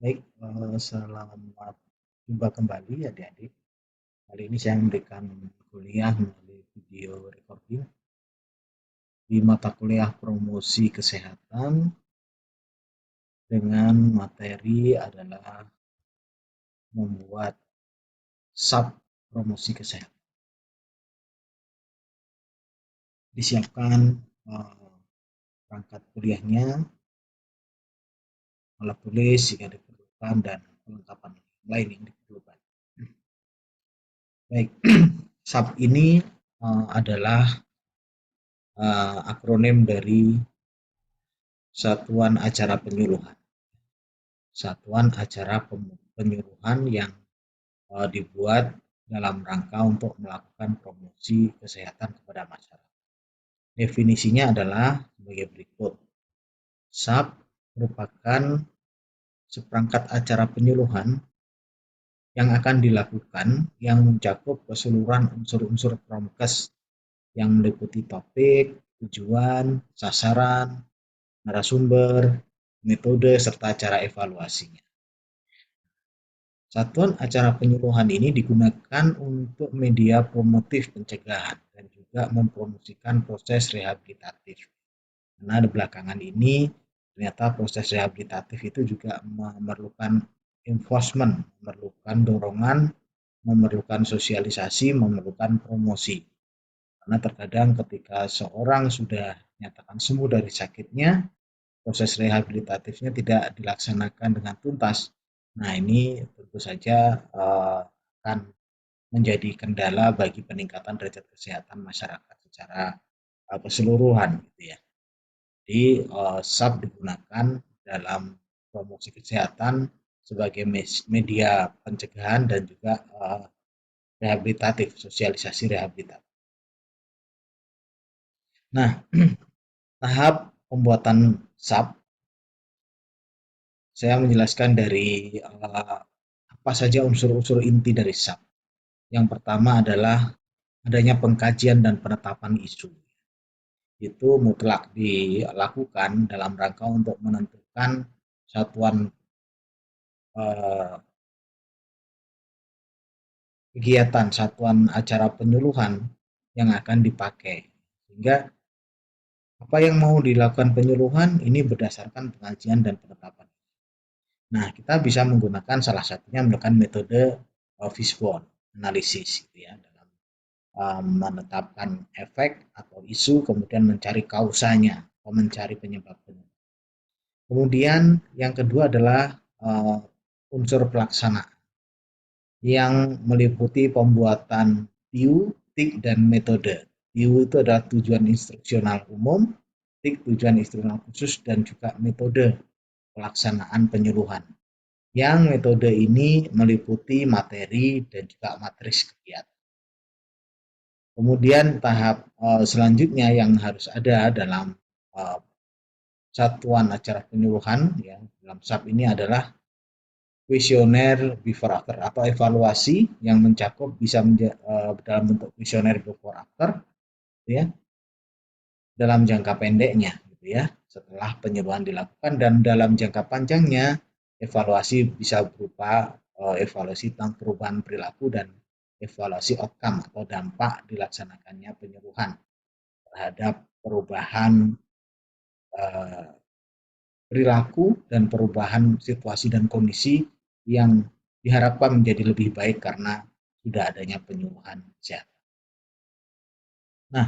Baik, selamat jumpa kembali adik-adik. Hari ini saya memberikan kuliah melalui video recording di mata kuliah promosi kesehatan dengan materi adalah membuat sub promosi kesehatan. Disiapkan perangkat kuliahnya, alat tulis jika diperlukan, dan perlengkapan lain yang diperlukan. Baik, sub ini adalah akronim dari Satuan Acara Penyuluhan. Satuan acara penyuluhan yang dibuat dalam rangka untuk melakukan promosi kesehatan kepada masyarakat. Definisinya adalah sebagai berikut. SAP merupakan seperangkat acara penyuluhan yang akan dilakukan yang mencakup keseluruhan unsur-unsur promkes yang meliputi topik, tujuan, sasaran, narasumber, metode, serta cara evaluasinya. Satuan acara penyuluhan ini digunakan untuk media promotif pencegahan dan juga mempromosikan proses rehabilitatif. Karena belakangan ini ternyata proses rehabilitatif itu juga memerlukan enforcement, memerlukan dorongan, memerlukan sosialisasi, memerlukan promosi. Karena terkadang ketika seorang sudah nyatakan sembuh dari sakitnya, proses rehabilitatifnya tidak dilaksanakan dengan tuntas. Nah, ini tentu saja akan menjadi kendala bagi peningkatan derajat kesehatan masyarakat secara keseluruhan, gitu ya. Jadi SAP digunakan dalam promosi kesehatan sebagai media pencegahan dan juga rehabilitatif, sosialisasi rehabilitatif. Nah, tahap pembuatan SAP saya menjelaskan dari apa saja unsur-unsur inti dari SAP. Yang pertama adalah adanya pengkajian dan penetapan isu. Itu mutlak dilakukan dalam rangka untuk menentukan satuan kegiatan, satuan acara penyuluhan yang akan dipakai. Sehingga apa yang mau dilakukan penyuluhan ini berdasarkan pengajian dan penetapan. Nah, kita bisa menggunakan salah satunya menggunakan metode fishbone analisis, gitu ya, dalam menetapkan efek atau isu, kemudian mencari kausanya, mencari penyebabnya. Kemudian yang kedua adalah unsur pelaksana yang meliputi pembuatan TIU, TIK, dan metode. TIU itu adalah tujuan instruksional umum, TIK tujuan instruksional khusus, dan juga metode pelaksanaan penyuluhan. Yang metode ini meliputi materi dan juga matris kegiatan. Kemudian tahap selanjutnya yang harus ada dalam satuan acara penyuluhan ya, dalam SAP ini adalah kuesioner before after atau evaluasi yang mencakup bisa dalam bentuk kuesioner before after ya, dalam jangka pendeknya gitu ya, setelah penyuluhan dilakukan, dan dalam jangka panjangnya evaluasi bisa berupa evaluasi tentang perubahan perilaku dan evaluasi outcome atau dampak dilaksanakannya penyuluhan terhadap perubahan perilaku dan perubahan situasi dan kondisi yang diharapkan menjadi lebih baik karena sudah adanya penyuluhan kesehatan. Nah,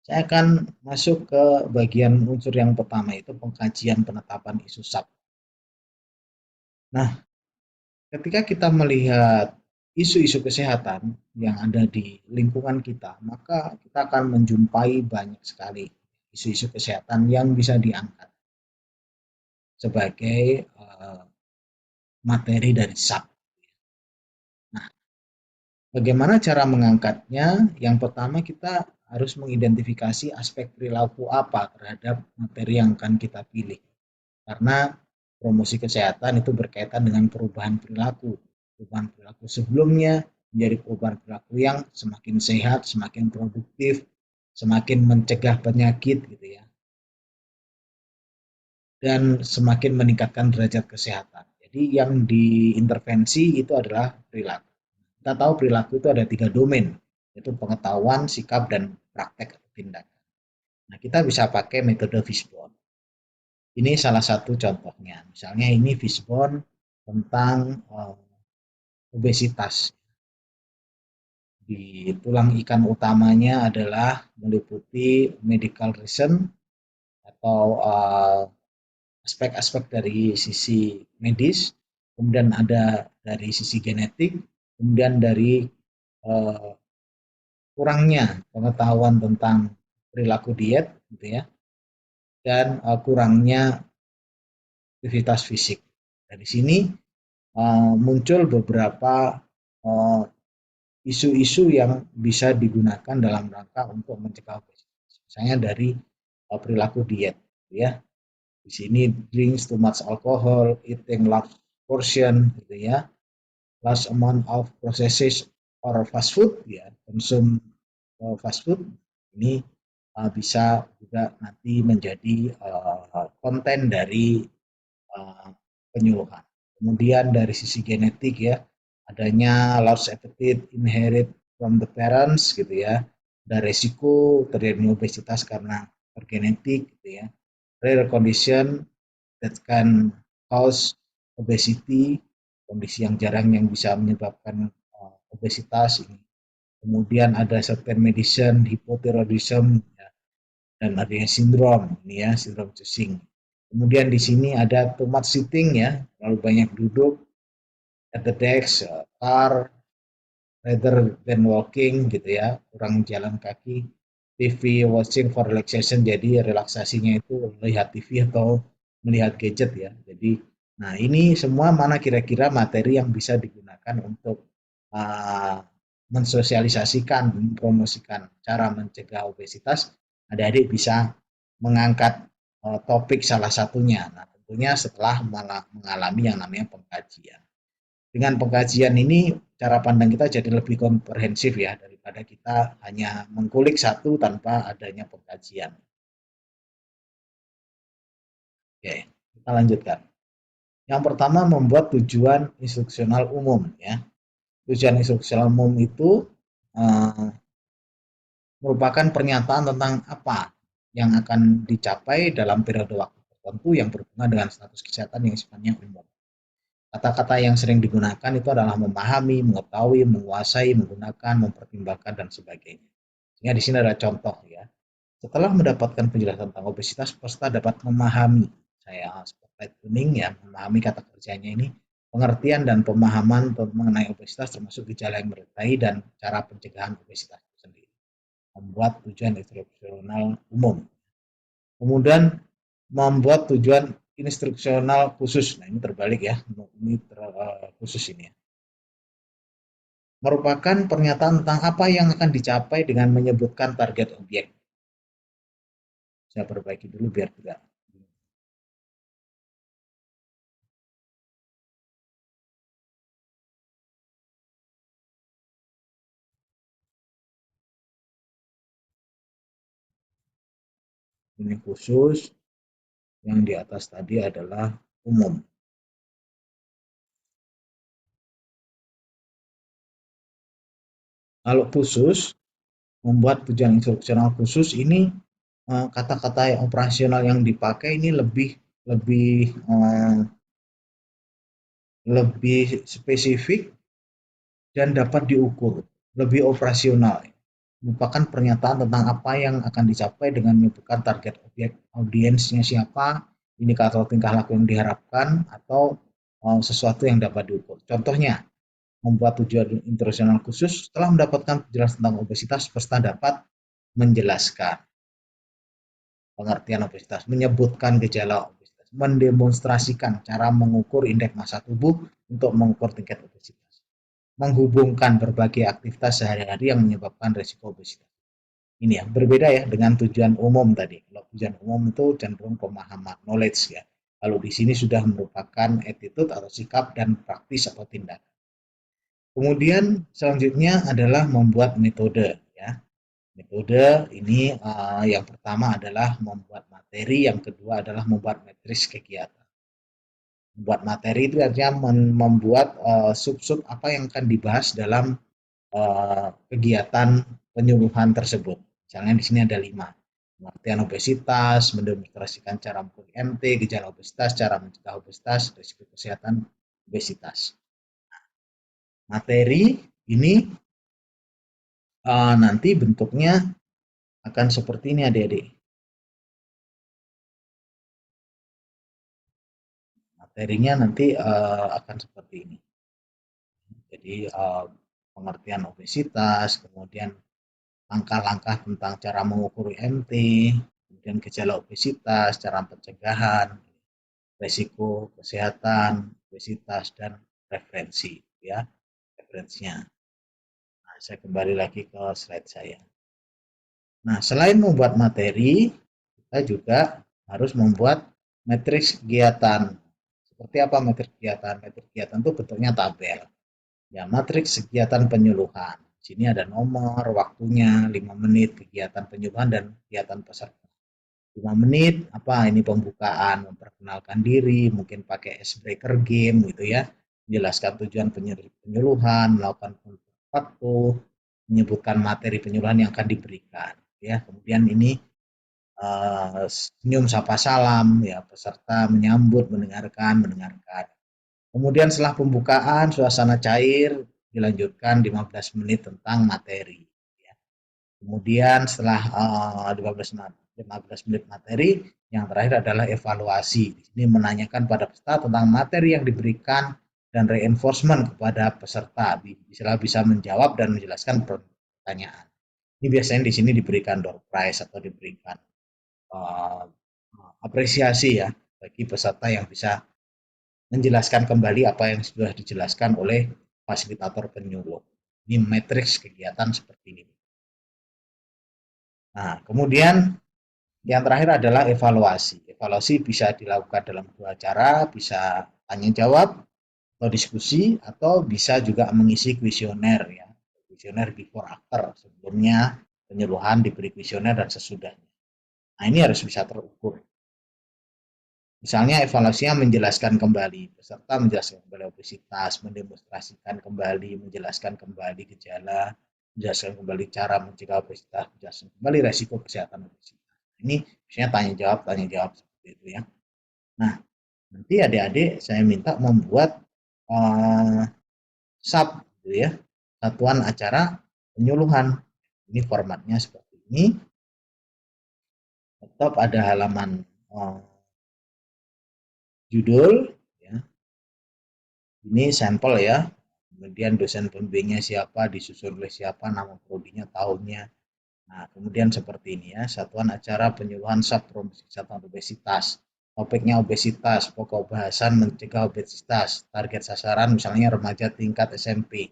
saya akan masuk ke bagian unsur yang pertama, itu pengkajian penetapan isu SAP. Nah, ketika kita melihat isu-isu kesehatan yang ada di lingkungan kita, maka kita akan menjumpai banyak sekali isu-isu kesehatan yang bisa diangkat sebagai materi dari SAP. Nah, bagaimana cara mengangkatnya? Yang pertama, kita harus mengidentifikasi aspek perilaku apa terhadap materi yang akan kita pilih. Karena promosi kesehatan itu berkaitan dengan perubahan perilaku. Perubahan perilaku sebelumnya menjadi perubahan perilaku yang semakin sehat, semakin produktif, semakin mencegah penyakit gitu ya. Dan semakin meningkatkan derajat kesehatan. Jadi yang diintervensi itu adalah perilaku. Kita tahu perilaku itu ada 3 domain, yaitu pengetahuan, sikap, dan praktek atau tindakan. Nah, kita bisa pakai metode Fishbone. Ini salah satu contohnya. Misalnya ini Fishbone tentang obesitas. Di tulang ikan utamanya adalah meliputi medical reason atau aspek-aspek dari sisi medis, kemudian ada dari sisi genetik, kemudian dari kurangnya pengetahuan tentang perilaku diet, gitu ya, dan kurangnya aktivitas fisik. Dari sini muncul beberapa isu-isu yang bisa digunakan dalam rangka untuk mencegah obesitas. Misalnya dari perilaku diet, ya. Di sini drinks too much alcohol, eating large portion, gitu ya, large amount of processed or fast food, ya, konsum fast food ini bisa juga nanti menjadi konten dari penyuluhan. Kemudian dari sisi genetik, ya, adanya large appetite inherit from the parents, gitu ya. Ada resiko terjadi obesitas karena genetik, gitu ya. Rare condition that can cause obesity, kondisi yang jarang yang bisa menyebabkan obesitas ini. Kemudian ada certain medicine, hypothyroidism, ya, dan adanya sindrom ini, ya, sindrom Cushing. Kemudian di sini ada too much sitting, ya, terlalu banyak duduk at the desk, car, rather than walking, gitu ya, kurang jalan kaki. TV watching for relaxation, jadi relaksasinya itu melihat TV atau melihat gadget, ya. Jadi, nah ini semua mana kira-kira materi yang bisa digunakan untuk uh, mensosialisasikan, mempromosikan cara mencegah obesitas. Adik-adik bisa mengangkat topik salah satunya. Nah, tentunya setelah mengalami yang namanya pengkajian. Dengan pengkajian ini, cara pandang kita jadi lebih komprehensif, ya, daripada kita hanya mengkulik satu tanpa adanya pengkajian. Oke, kita lanjutkan. Yang pertama, membuat tujuan instruksional umum, ya. Tujuan instruksional umum itu merupakan pernyataan tentang apa yang akan dicapai dalam periode waktu tertentu yang berhubungan dengan status kesehatan yang sifatnya umum. Kata-kata yang sering digunakan itu adalah memahami, mengetahui, menguasai, menggunakan, mempertimbangkan, dan sebagainya. Sehingga di sini ada contoh, ya. Setelah mendapatkan penjelasan tentang obesitas, peserta dapat memahami, saya spotlight kuning, ya, memahami kata kerjanya ini, pengertian dan pemahaman mengenai obesitas termasuk gejala yang menyertai dan cara pencegahan obesitas itu sendiri. Membuat tujuan instruksional umum. Kemudian membuat tujuan instruksional khusus. Nah, ini terbalik, ya. Ini khusus ini, ya. Merupakan pernyataan tentang apa yang akan dicapai dengan menyebutkan target objek. Saya perbaiki dulu biar tidak. Ini khusus, yang di atas tadi adalah umum. Kalau khusus, membuat tujuan instruksional khusus ini, kata-kata yang operasional yang dipakai ini lebih spesifik dan dapat diukur, lebih operasional. Merupakan pernyataan tentang apa yang akan dicapai dengan menyebutkan target objek, audiensnya siapa, indikator tingkah laku yang diharapkan, atau sesuatu yang dapat diukur. Contohnya, membuat tujuan internasional khusus. Setelah mendapatkan penjelasan tentang obesitas, peserta dapat menjelaskan pengertian obesitas, menyebutkan gejala obesitas, mendemonstrasikan cara mengukur indeks massa tubuh untuk mengukur tingkat obesitas, menghubungkan berbagai aktivitas sehari-hari yang menyebabkan risiko obesitas. Ini, ya, berbeda, ya, dengan tujuan umum tadi. Kalau tujuan umum itu cenderung pemahaman, knowledge, ya. Kalau di sini sudah merupakan attitude atau sikap dan praktis atau tindakan. Kemudian selanjutnya adalah membuat metode, ya. Metode ini yang pertama adalah membuat materi, yang kedua adalah membuat matriks kegiatan. Membuat materi itu artinya membuat sub-sub apa yang akan dibahas dalam kegiatan penyuluhan tersebut. Misalnya di sini ada 5. Pengertian obesitas, mendemonstrasikan cara mengukur MT, gejala obesitas, cara mencegah obesitas, risiko kesehatan obesitas. Materi ini nanti bentuknya akan seperti ini adik-adik. Materinya nanti akan seperti ini. Jadi pengertian obesitas, kemudian langkah-langkah tentang cara mengukur MT, kemudian gejala obesitas, cara pencegahan, resiko kesehatan obesitas, dan referensi, ya, referensinya. Nah, saya kembali lagi ke slide saya. Nah, selain membuat materi, kita juga harus membuat matriks kegiatan. Seperti apa matriks kegiatan? Matriks kegiatan itu bentuknya tabel. Ya, matriks kegiatan penyuluhan. Di sini ada nomor, waktunya, 5 menit kegiatan penyuluhan dan kegiatan peserta. 5 menit, apa ini pembukaan, memperkenalkan diri, mungkin pakai icebreaker game gitu ya, menjelaskan tujuan penyuluhan, melakukan waktu, menyebutkan materi penyuluhan yang akan diberikan. Ya, kemudian ini senyum sapa salam, ya peserta menyambut, mendengarkan. Kemudian setelah pembukaan, suasana cair, dilanjutkan 15 menit tentang materi. Ya. Kemudian setelah 15 menit materi, yang terakhir adalah evaluasi. Di sini menanyakan pada peserta tentang materi yang diberikan dan reinforcement kepada peserta. Bisa menjawab dan menjelaskan pertanyaan. Ini biasanya di sini diberikan door prize atau diberikan uh, apresiasi ya bagi peserta yang bisa menjelaskan kembali apa yang sudah dijelaskan oleh fasilitator penyuluh. Ini matriks kegiatan seperti ini. Nah, kemudian yang terakhir adalah evaluasi. Evaluasi bisa dilakukan dalam 2 cara, bisa tanya jawab atau diskusi, atau bisa juga mengisi kuesioner ya. Kuesioner before after, sebelumnya penyuluhan diberi kuesioner dan sesudahnya. Nah, ini harus bisa terukur. Misalnya evaluasinya menjelaskan kembali, peserta menjelaskan kembali obesitas, mendemonstrasikan kembali, menjelaskan kembali gejala, menjelaskan kembali cara mencegah obesitas, menjelaskan kembali resiko kesehatan obesitas. Ini misalnya tanya jawab seperti itu ya. Nah, nanti adik-adik saya minta membuat uh, sub gitu ya, satuan acara penyuluhan. Ini formatnya seperti ini. Tetap ada halaman judul ya. Ini sampel ya. Kemudian dosen pembimbingnya siapa, disusun oleh siapa, nama prodinya, tahunnya. Nah, kemudian seperti ini ya, satuan acara penyuluhan sub promosi kesehatan obesitas. Topiknya obesitas, pokok bahasan mencegah obesitas, target sasaran misalnya remaja tingkat SMP.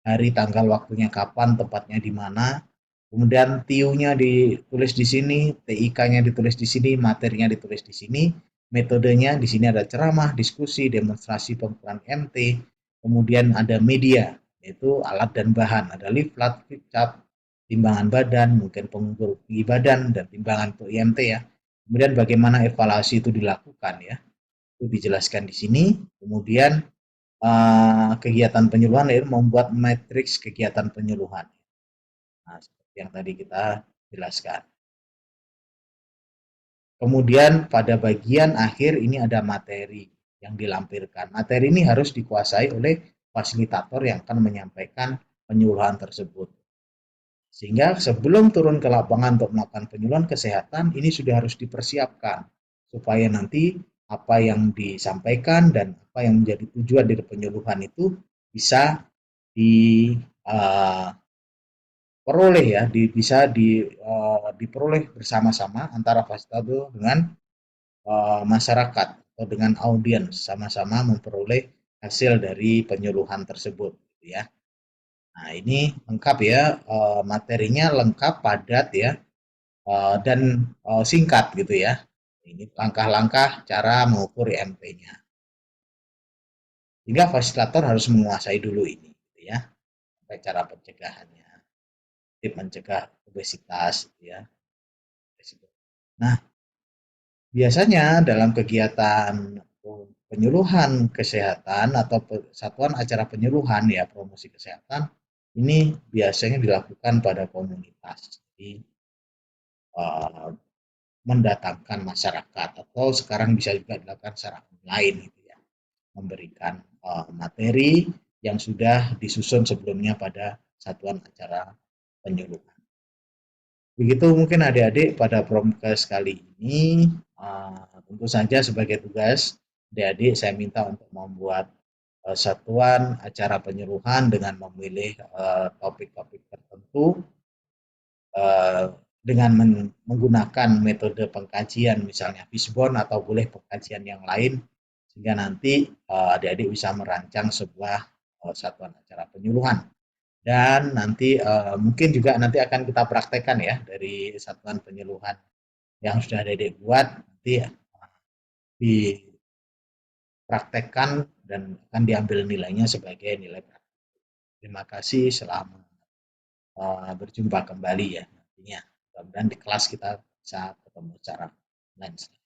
Hari, tanggal, waktunya kapan, tempatnya di mana. Kemudian TIU-nya ditulis di sini, TIK-nya ditulis di sini, materinya ditulis di sini, metodenya di sini ada ceramah, diskusi, demonstrasi pengukuran MT, kemudian ada media, yaitu alat dan bahan, ada leaflet, flipchart, timbangan badan, mungkin pengukur tinggi badan, dan timbangan untuk IMT ya. Kemudian bagaimana evaluasi itu dilakukan ya, itu dijelaskan di sini. Kemudian kegiatan penyuluhan yaitu membuat matriks kegiatan penyuluhan. Nah, seperti yang tadi kita jelaskan. Kemudian pada bagian akhir ini ada materi yang dilampirkan. Materi ini harus dikuasai oleh fasilitator yang akan menyampaikan penyuluhan tersebut. Sehingga sebelum turun ke lapangan untuk melakukan penyuluhan kesehatan, ini sudah harus dipersiapkan supaya nanti apa yang disampaikan dan apa yang menjadi tujuan dari penyuluhan itu bisa diperoleh ya, bisa diperoleh bersama-sama antara fasilitator dengan masyarakat atau dengan audiens, sama-sama memperoleh hasil dari penyuluhan tersebut ya. Nah, ini lengkap ya, materinya lengkap, padat ya, dan singkat gitu ya. Ini langkah-langkah cara mengukur IMP-nya. Sehingga fasilitator harus menguasai dulu ini gitu ya. Sampai cara pencegahannya, tip mencegah obesitas gitu ya. Nah, biasanya dalam kegiatan penyuluhan kesehatan atau satuan acara penyuluhan ya promosi kesehatan ini biasanya dilakukan pada komunitas. Jadi mendatangkan masyarakat atau sekarang bisa juga dilakukan secara online gitu ya, memberikan materi yang sudah disusun sebelumnya pada satuan acara penyuluhan. Begitu mungkin adik-adik pada promkes kali ini, tentu saja sebagai tugas adik-adik saya minta untuk membuat satuan acara penyuluhan dengan memilih topik-topik tertentu dengan menggunakan metode pengkajian misalnya Fishbone atau boleh pengkajian yang lain sehingga nanti adik-adik bisa merancang sebuah satuan acara penyuluhan dan nanti mungkin juga nanti akan kita praktekkan ya dari satuan penyuluhan yang sudah adik-adik buat nanti dipraktekkan dan akan diambil nilainya sebagai nilai praktek. Terima kasih, selamat berjumpa kembali ya nantinya. Mudah-mudahan di kelas kita bisa ketemu secara online.